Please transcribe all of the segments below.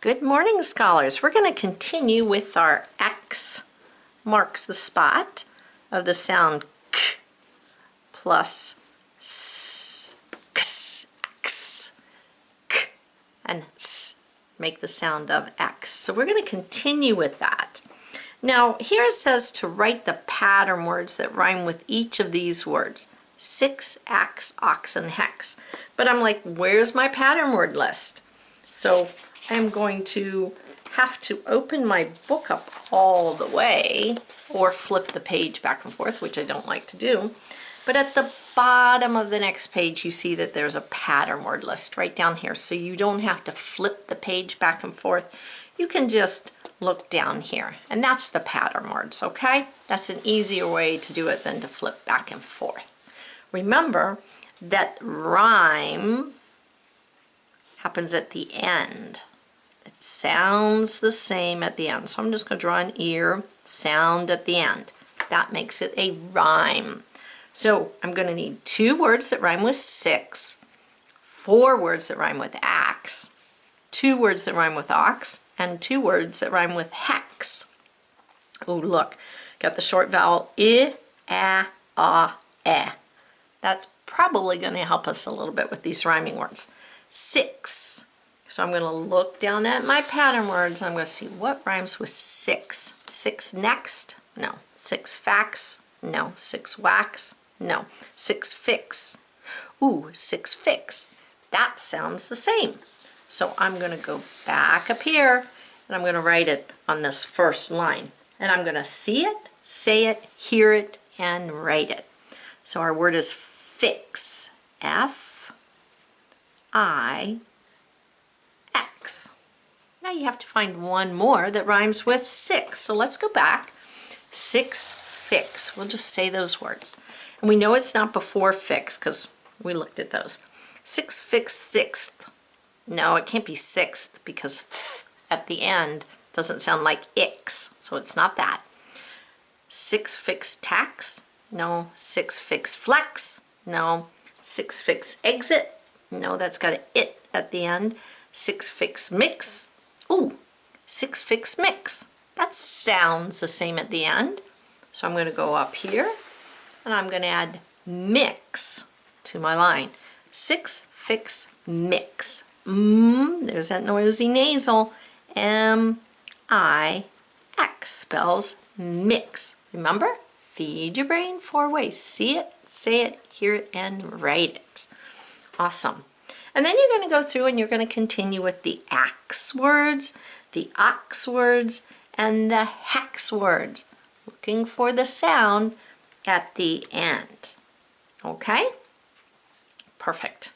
Good morning, scholars. We're going to continue with our X marks the spot of the sound K plus S, X, X, K, and S make the sound of X. So we're going to continue with that. Now, here it says to write the pattern words that rhyme with each of these words. 6, ax, ox, and hex. But I'm like, where's my pattern word list? So I'm going to have to open my book up all the way or flip the page back and forth, which I don't like to do. But at the bottom of the next page, you see that there's a pattern word list right down here. So you don't have to flip the page back and forth. You can just look down here, and that's the pattern words, okay? That's an easier way to do it than to flip back and forth. Remember that rhyme happens at the end. It sounds the same at the end. So I'm just going to draw an ear, sound at the end. That makes it a rhyme. So I'm going to need 2 words that rhyme with 6, 4 words that rhyme with axe, 2 words that rhyme with ox, and 2 words that rhyme with hex. Oh, look, got the short vowel I, a, ah, eh. That's probably going to help us a little bit with these rhyming words. 6. So I'm going to look down at my pattern words and I'm going to see what rhymes with 6. 6 next? No. 6 facts? No. 6 wax? No. 6 fix? Ooh, 6 fix. That sounds the same. So I'm going to go back up here and I'm going to write it on this first line. And I'm going to see it, say it, hear it, and write it. So our word is fix. F, I, X. Now you have to find one more that rhymes with 6. So let's go back. 6 fix. We'll just say those words. And we know it's not before fix because we looked at those. 6 fix sixth. No, it can't be sixth because th at the end doesn't sound like ix. So it's not that. 6 fix tax. No. 6 fix flex. No. 6 fix exit. No, that's got an it at the end. 6 fix mix. Ooh, 6 fix mix. That sounds the same at the end. So I'm going to go up here and I'm going to add mix to my line. 6 fix mix. There's that noisy nasal. M-I-X spells mix. Remember? Feed your brain 4 ways. See it, say it, hear it, and write it. Awesome. And then you're going to go through and you're going to continue with the ax words, the ox words, and the hex words, looking for the sound at the end. Okay? Perfect.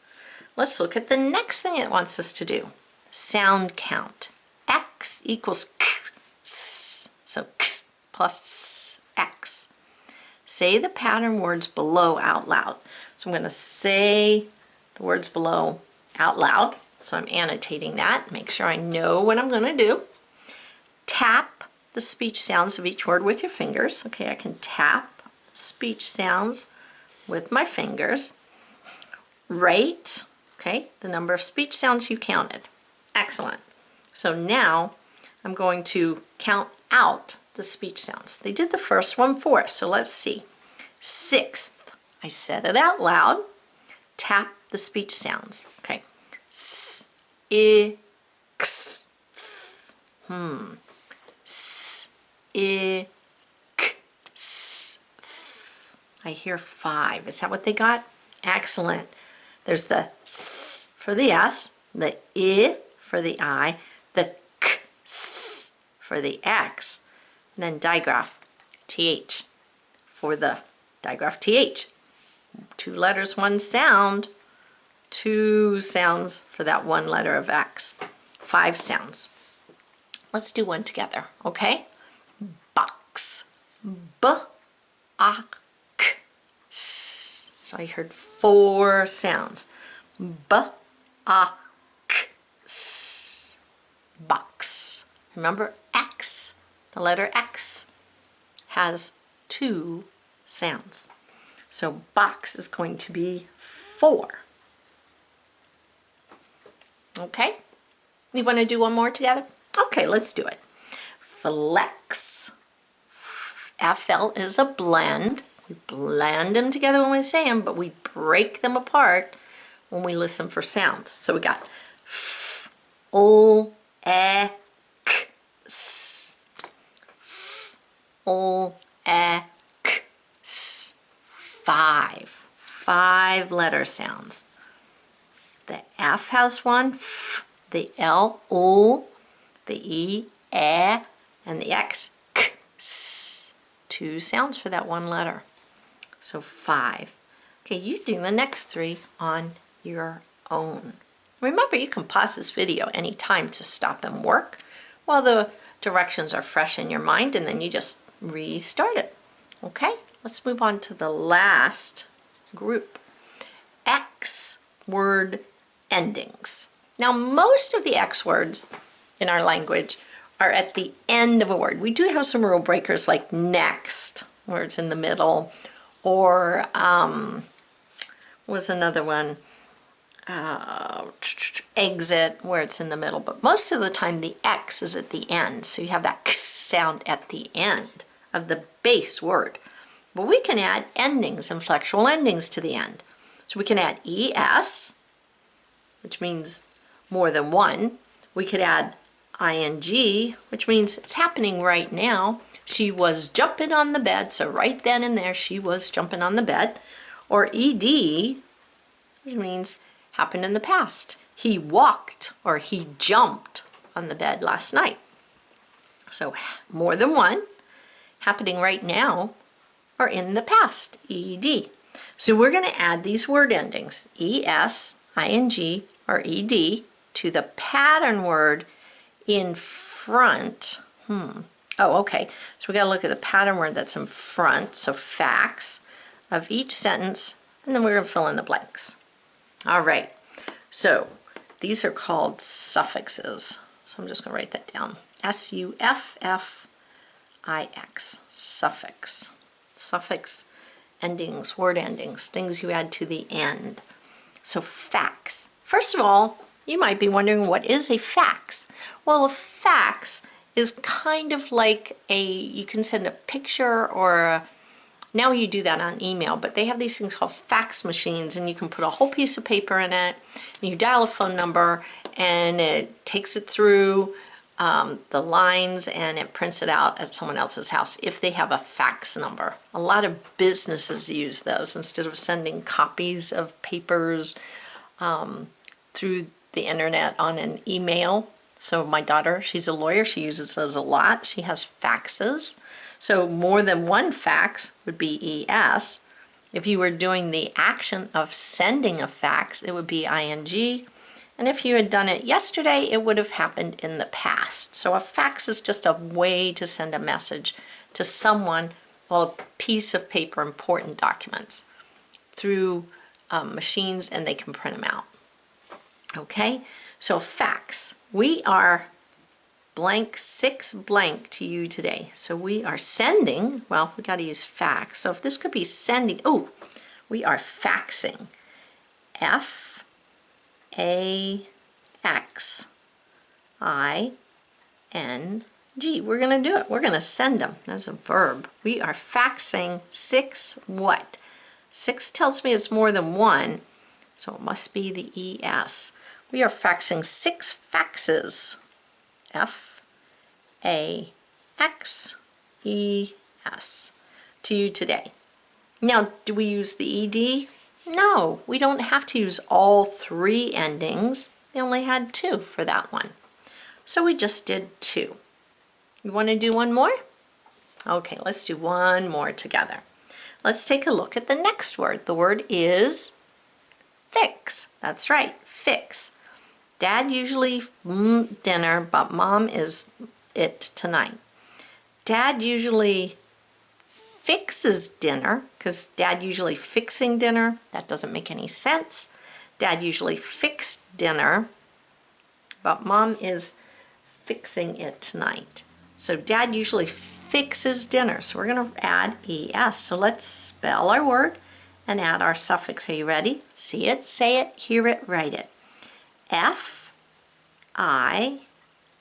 Let's look at the next thing it wants us to do. Sound count. X equals k, s. So k plus s, x. Say the pattern words below out loud. So I'm going to say the words below out loud. So I'm annotating that. Make sure I know what I'm going to do. Tap the speech sounds of each word with your fingers. Okay, I can tap speech sounds with my fingers. Rate, okay, the number of speech sounds you counted. Excellent. So now I'm going to count out the speech sounds. They did the first one for us, so let's see. 6th, I said it out loud. Tap the speech sounds. Okay. S, I, x, th. S, I, k, s, th. I hear 5. Is that what they got? Excellent. There's the s for the s, the I for the I, the k, s for the x, and then digraph, th, for the digraph th. 2 letters, 1 sound. 2 sounds for that 1 letter of X. 5 sounds. Let's do one together, okay? Box. B, a, k, s. So I heard 4 sounds. B, a, k, s. Box. Remember X, the letter X, has 2 sounds. So box is going to be 4. Okay? You want to do one more together? Okay, let's do it. Flex. FL is a blend. We blend them together when we say them, but we break them apart when we listen for sounds. So we got F, O, E, K, S. F, O, E, K, S. Five letter sounds. The F has one, F, the L, O, the E, E, and the X, K, S. 2 sounds for that one letter. So 5. Okay, you do the next 3 on your own. Remember, you can pause this video anytime to stop and work while the directions are fresh in your mind, and then you just restart it. Okay, let's move on to the last group. X word endings. Now, most of the X words in our language are at the end of a word. We do have some rule breakers like next, where it's in the middle, or was another one, exit, where it's in the middle. But most of the time the X is at the end, so you have that X sound at the end of the base word. But we can add endings and flexual endings to the end. So we can add ES, which means more than one. We could add ING, which means it's happening right now. She was jumping on the bed, so right then and there she was jumping on the bed. Or ED, which means happened in the past. He walked or he jumped on the bed last night. So more than one, happening right now, or in the past, ED. So we're going to add these word endings, ES, ING, or ED, to the pattern word in front. Oh, okay. So we got to look at the pattern word that's in front, so facts, of each sentence, and then we're going to fill in the blanks. All right. So these are called suffixes. So I'm just going to write that down. S-U-F-F-I-X, suffix. Suffix endings, word endings, things you add to the end. So facts. First of all, you might be wondering, what is a fax? Well, a fax is kind of like you can send a picture or now you do that on email, but they have these things called fax machines, and you can put a whole piece of paper in it, and you dial a phone number, and it takes it through the lines, and it prints it out at someone else's house if they have a fax number. A lot of businesses use those instead of sending copies of papers through the internet on an email. So my daughter, she's a lawyer, she uses those a lot. She has faxes. So more than one fax would be ES. If you were doing the action of sending a fax, it would be ING. And if you had done it yesterday, it would have happened in the past. So a fax is just a way to send a message to someone, well, a piece of paper, important documents, through machines, and they can print them out. Okay, so fax. We are blank 6 blank to you today. So we are sending, well, we got to use fax. So if this could be sending, oh, we are faxing. F-A-X-I-N-G. We're going to do it. We're going to send them. That's a verb. We are faxing 6 what? 6 tells me it's more than one, so it must be the ES. We are faxing 6 faxes. F-A-X-E-S to you today. Now, do we use the ED? No, we don't have to use all 3 endings. They only had 2 for that one. So we just did 2. You want to do one more? Okay, let's do one more together. Let's take a look at the next word. The word is fix. That's right, fix. Dad usually dinner, but Mom is it tonight. Dad usually fixes dinner, because Dad usually fixing dinner. That doesn't make any sense. Dad usually fixed dinner, but Mom is fixing it tonight. So Dad usually fixes dinner. So we're going to add ES. So let's spell our word and add our suffix. Are you ready? See it, say it, hear it, write it. F I,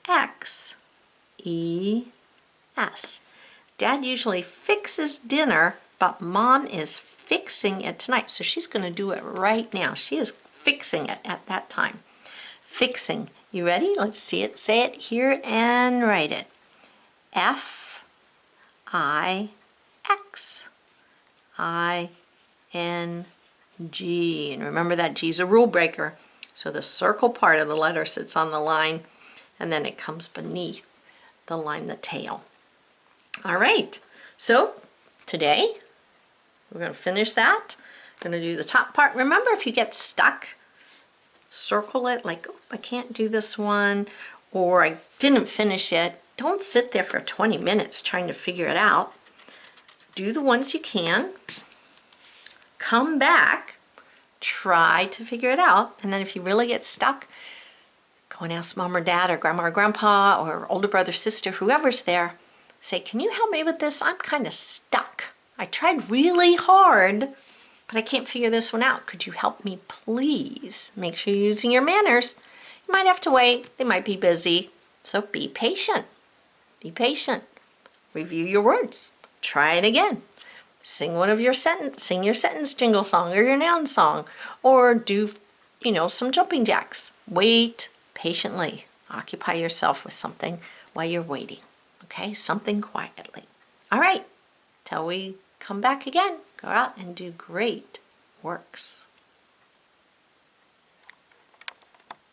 X, E, S. Dad usually fixes dinner, but Mom is fixing it tonight. So she's going to do it right now. She is fixing it at that time. Fixing. You ready? Let's see it. Say it, hear it, and write it. F, I, X, I, N, G. And remember that G is a rule breaker. So the circle part of the letter sits on the line, and then it comes beneath the line, the tail. All right, so today we're going to finish that. Going to do the top part. Remember, if you get stuck, circle it like, oh, I can't do this one, or I didn't finish it. Don't sit there for 20 minutes trying to figure it out. Do the ones you can. Come back, try to figure it out, and then if you really get stuck, go and ask Mom or Dad or Grandma or Grandpa or older brother, sister, whoever's there. Say, can you help me with this? I'm kind of stuck. I tried really hard, but I can't figure this one out. Could you help me, please? Make sure you're using your manners. You might have to wait. They might be busy. So be patient. Be patient. Review your words. Try it again. Sing one of your sing your sentence jingle song or your noun song, or do, some jumping jacks. Wait patiently. Occupy yourself with something while you're waiting. Okay, something quietly. All right, till we come back again, go out and do great works.